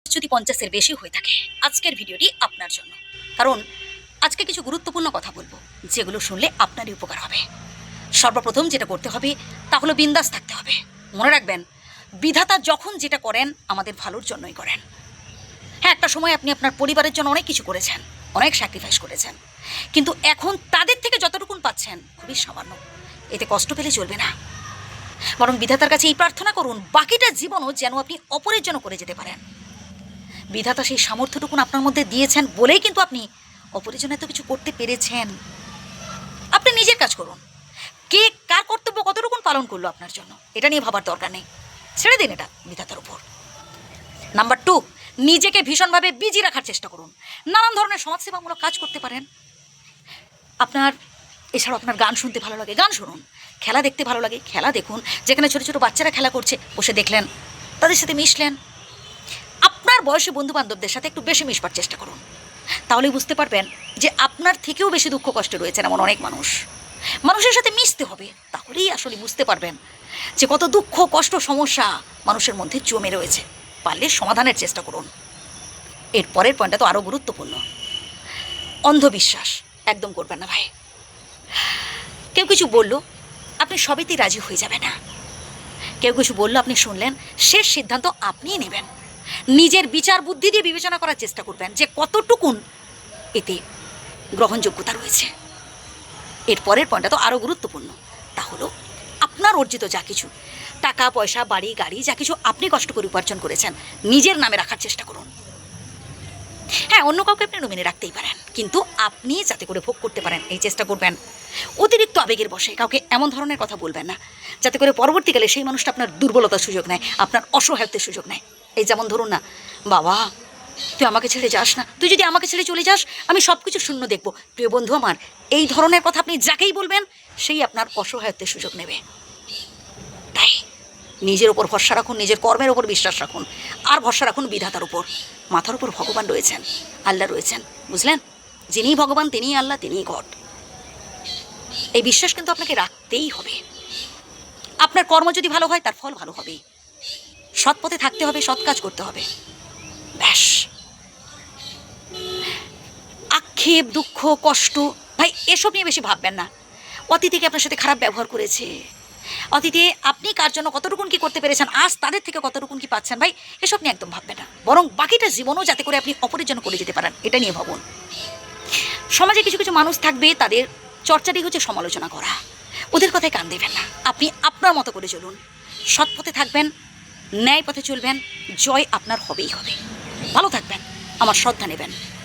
যদি 50-এর বেশি হয়ে থাকে আজকের ভিডিওটি আপনার জন্য। কারণ আজকে কিছু গুরুত্বপূর্ণ কথা বলবো যেগুলো শুনলে আপনারই উপকার হবে। সর্বপ্রথম যেটা করতে হবে তা হলো বিন্দাস থাকতে হবে। মনে রাখবেন, বিধাতা যখন যেটা করেন আমাদের ভালোর জন্যই করেন। হ্যাঁ, একটা সময় আপনি আপনার পরিবারের জন্য অনেক কিছু করেছেন, অনেক স্যাক্রিফাইস করেছেন, কিন্তু এখন তাদের থেকে যতটুকুন পাচ্ছেন খুবই সামান্য। এতে কষ্ট পেলে চলবে না, বরং বিধাতার কাছে এই প্রার্থনা করুন বাকিটা জীবনও যেন আপনি অপরের জন্য করে যেতে পারেন। বিধাতা সেই সামর্থ্যটুকুন আপনার মধ্যে দিয়েছেন বলেই কিন্তু আপনি অপরের জন্য এত কিছু করতে পেরেছেন। আপনি নিজের কাজ করুন, কে কার কর্তব্য কতটুকুন পালন করলো আপনার জন্য এটা নিয়ে ভাবার দরকার নেই, ছেড়ে দিন এটা বিধাতার উপর। নাম্বার 2, নিজেকে ভীষণভাবে বিজি রাখার চেষ্টা করুন। নানান ধরনের সমাজসেবামূলক কাজ করতে পারেন। এছাড়াও আপনার গান শুনতে ভালো লাগে, গান শুনুন। খেলা দেখতে ভালো লাগে, খেলা দেখুন। যেখানে ছোটো ছোটো বাচ্চারা খেলা করছে বসে দেখলেন, তাদের সাথে মিশলেন। আপনার বয়সী বন্ধুবান্ধবদের সাথে একটু বেশি মিশবার চেষ্টা করুন। তাহলেই বুঝতে পারবেন যে আপনার থেকেও বেশি দুঃখ কষ্টে রয়েছেন এমন অনেক মানুষ। মানুষের সাথে মিশতে হবে, তাহলেই আসলে বুঝতে পারবেন যে কত দুঃখ কষ্ট সমস্যা মানুষের মধ্যে জমে রয়েছে। পারলে সমাধানের চেষ্টা করুন। এর পরের পয়েন্টটা তো আরও গুরুত্বপূর্ণ। অন্ধবিশ্বাস একদম করবেন না ভাই। কেউ কিছু বললো আপনি সবেতেই রাজি হয়ে যাবেন না। কেউ কিছু বললো আপনি শুনলেন, শেষ সিদ্ধান্ত আপনিই নেবেন। নিজের বিচার বুদ্ধি দিয়ে বিবেচনা করার চেষ্টা করবেন যে কতটুকুন এতে গ্রহণযোগ্যতা রয়েছে। এর পরের পয়েন্টটা তো আরও গুরুত্বপূর্ণ। তা হলো আপনার অর্জিত যা কিছু টাকা পয়সা বাড়ি গাড়ি যা কিছু আপনি কষ্ট করে উপার্জন করেছেন নিজের নামে রাখার চেষ্টা করুন। হ্যাঁ, অন্য কাউকে আপনি নমিনে রাখতেই পারেন, কিন্তু আপনি যাতে করে ভোগ করতে পারেন এই চেষ্টা করবেন। অতিরিক্ত আবেগের বশে কাউকে এমন ধরনের কথা বলবেন না যাতে করে পরবর্তীকালে সেই মানুষটা আপনার দুর্বলতার সুযোগ নেয়, আপনার অসহায়ত্বের সুযোগ নেয়। এই যেমন ধরুন না, বাবা তুই আমাকে ছেড়ে যাস না, তুই যদি আমাকে ছেড়ে চলে যাস আমি সব কিছু শূন্য দেখব। প্রিয় বন্ধু আমার, এই ধরনের কথা আপনি যাকেই বলবেন সেই আপনার অসহায়ত্বের সুযোগ নেবে। তাই নিজের ওপর ভরসা রাখুন, নিজের কর্মের ওপর বিশ্বাস রাখুন, আর ভরসা রাখুন বিধাতার উপর। মাথার উপর ভগবান রয়েছেন, আল্লাহ রয়েছেন, বুঝলেন? যিনিই ভগবান তিনিই আল্লাহ, তিনিই গড। এই বিশ্বাস কিন্তু আপনাকে রাখতেই হবে। আপনার কর্ম যদি ভালো হয় তার ফল ভালো হবেই। সৎ পথে থাকতে হবে, সৎ কাজ করতে হবে, ব্যাস। আক্ষেপ দুঃখ কষ্ট ভাই এসব নিয়ে বেশি ভাববেন না। অতীতে কি আপনার সাথে খারাপ ব্যবহার করেছে, অতীতে আপনি কার জন্য কতটুকুন কি করতে পেরেছেন, আজ তাদের থেকে কতটুকুন কি পাচ্ছেন, ভাই এসব নিয়ে একদম ভাববেন না। বরং বাকিটা জীবনও যাতে করে আপনি অপরের জন্য করে যেতে পারেন এটা নিয়ে ভাবুন। সমাজে কিছু কিছু মানুষ থাকবে, তাদের চর্চাটি হচ্ছে সমালোচনা করা। ওদের কথায় কান দেবেন না, আপনি আপনার মতো করে চলুন, সৎ পথে থাকবেন, ন্যায় পথে চলবেন, জয় আপনার হবেই হবে। ভালো থাকবেন, আমার শ্রদ্ধা নেবেন।